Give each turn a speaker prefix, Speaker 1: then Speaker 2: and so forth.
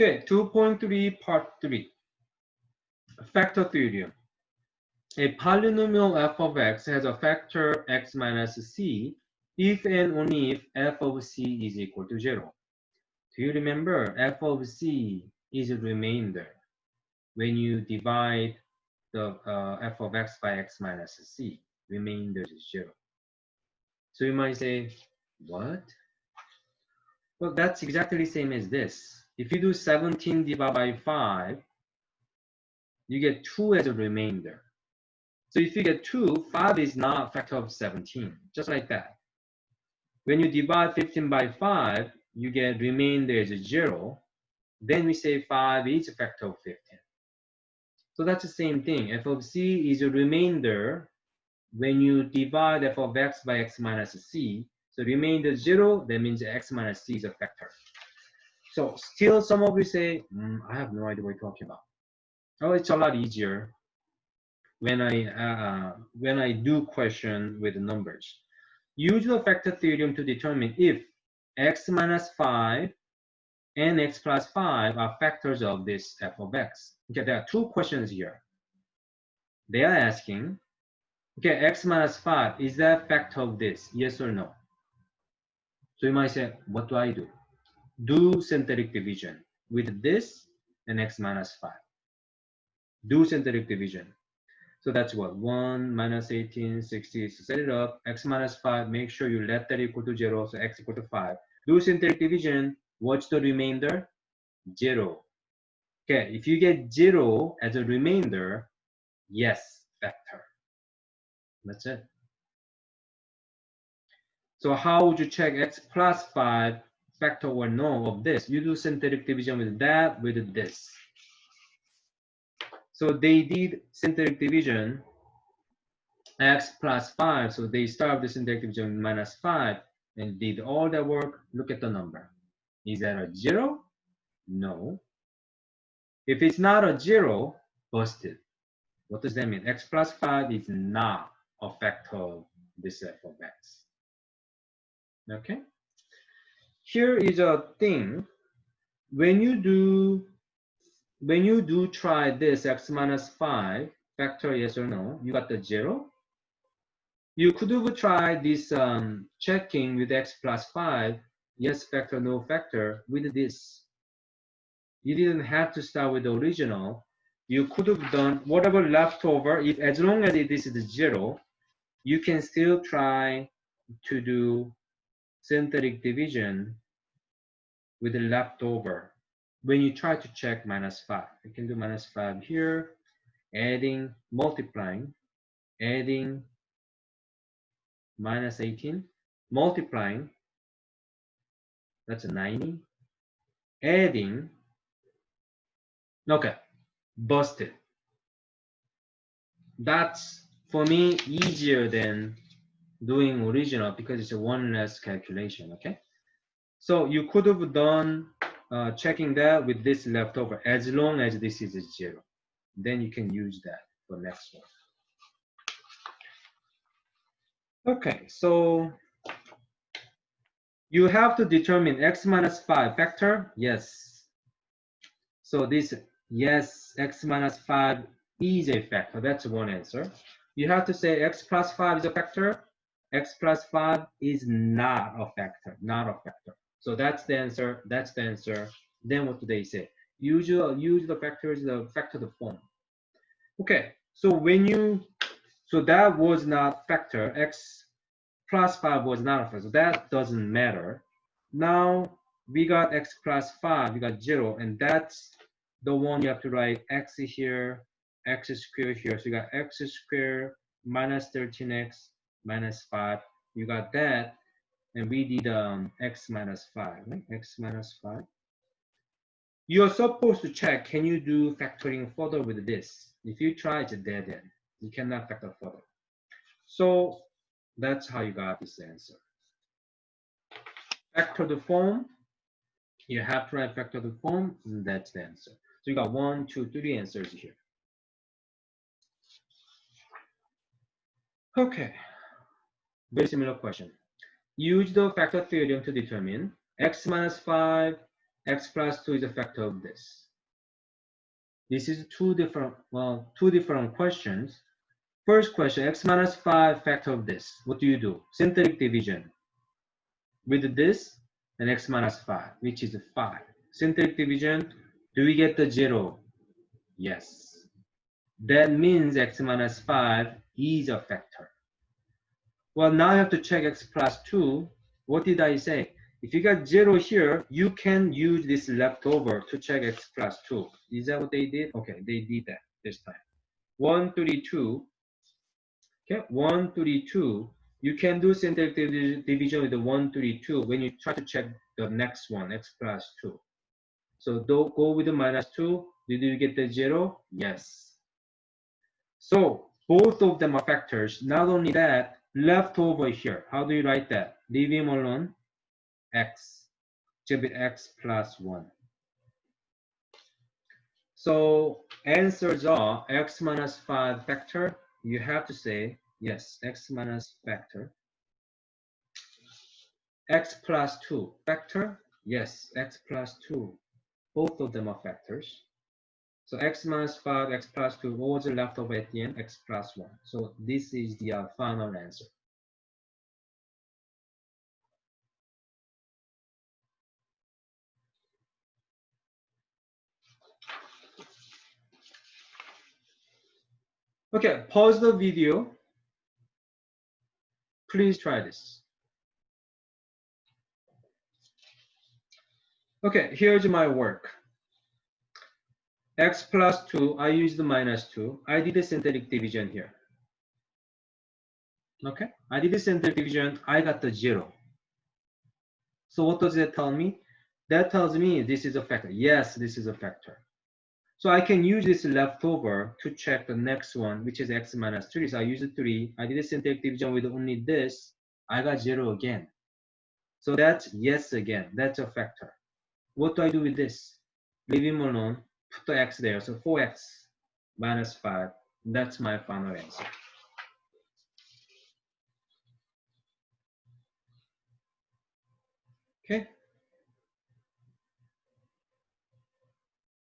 Speaker 1: Okay, 2.3 part 3. Factor theorem. A polynomial f of x has a factor x minus c if and only if f of c is equal to 0. Do you remember f of c is a remainder when you divide the f of x by x minus c? Remainder is 0. So you might say, what? Well, that's exactly the same as this. If you do 17 divided by 5, you get 2 as a remainder. So if you get 2, 5 is not a factor of 17, just like that. When you divide 15 by 5, you get remainder as a 0. Then we say 5 is a factor of 15. So that's the same thing. F of c is a remainder when you divide f of x by x minus c. So remainder 0, that means x minus c is a factor. So still some of you say, I have no idea what you're talking about. Oh, it's a lot easier when I do question with numbers. Use the factor theorem to determine if x minus 5 and x plus 5 are factors of this f of x. Okay, there are two questions here. They are asking, okay, x minus 5, is that factor of this? Yes or no? So you might say, what do I do? Do synthetic division with this and x minus 5. Do synthetic division. So that's what? 1 minus 18, 60. So set it up. X minus 5. Make sure you let that equal to 0. So x equal to 5. Do synthetic division. What's the remainder? 0. Okay. If you get 0 as a remainder, yes, factor. That's it. So how would you check x plus 5 factor or no of this? You do synthetic division with that, with this. So they did synthetic division x plus 5, so they start with the synthetic division with minus 5 and did all that work. Look at the number. Is that a 0? No. If it's not a 0, busted. What does that mean? X plus 5 is not a factor of this f of x. Okay? Here is a thing. When you do try this x minus 5 factor, yes or no, you got the 0. You could have tried this checking with x plus 5, yes factor, no factor, with this. You didn't have to start with the original. You could have done whatever left over. If as long as this is 0, you can still try to do synthetic division with the leftover. When you try to check minus 5, you can do minus 5 here, adding, multiplying, adding minus 18, multiplying, that's a 90, adding, okay, busted. That's, for me, easier than doing original because it's a one less calculation, okay? So you could have done checking that with this leftover as long as this is a 0. Then you can use that for next one. Okay, so you have to determine x minus 5 factor. Yes. So this, yes, x minus 5 is a factor. That's one answer. You have to say x plus 5 is a factor. X plus 5 is not a factor. Not a factor. So that's the answer. That's the answer. Then what do they say? Use the factors, the factor the form. Okay. So when you, so that was not factor. X plus 5 was not a factor. So that doesn't matter. Now we got x plus 5. We got 0, and that's the one you have to write x here, x squared here. So you got x squared minus 13x minus 5. You got that, and we did x minus 5, right? X minus 5. You're supposed to check, can you do factoring further with this? If you try, it's a dead end. You cannot factor further. So that's how you got this answer. Factor the form. You have to write factor the form, and that's the answer. So you got 1, 2, 3 answers here. Okay, very similar question. Use the factor theorem to determine x minus 5 x plus 2 is a factor of this. This is two different questions. First question, x minus 5 factor of this. What do you do? Synthetic division. With this, and x minus 5, which is 5. Synthetic division, do we get the 0? Yes. That means x minus 5 is a factor. Well, now I have to check x plus 2. What did I say? If you got 0 here, you can use this leftover to check x plus 2. Is that what they did? Okay, they did that this time. 132. Okay, 132. You can do synthetic division with the 132 when you try to check the next one, x plus 2. So don't go with the minus 2. Did you get the 0? Yes. So both of them are factors. Not only that, left over here. How do you write that? Leave him alone. X. Exhibit x plus 1. So answers are x minus 5 factor. You have to say, yes, x minus factor. X plus 2 factor. Yes, x plus 2. Both of them are factors. So x minus 5, x plus 2, what was left over at the end? X plus 1. So this is the final answer. Okay, pause the video. Please try this. Okay, here's my work. X plus 2, I used the minus 2. I did a synthetic division here. Okay, I did a synthetic division. I got the 0. So what does that tell me? That tells me this is a factor. Yes, this is a factor. So I can use this leftover to check the next one, which is x minus 3. So I used 3. I did a synthetic division with only this. I got 0 again. So that's yes again. That's a factor. What do I do with this? Leave him alone. Put the x there. So 4x minus 5. That's my final answer.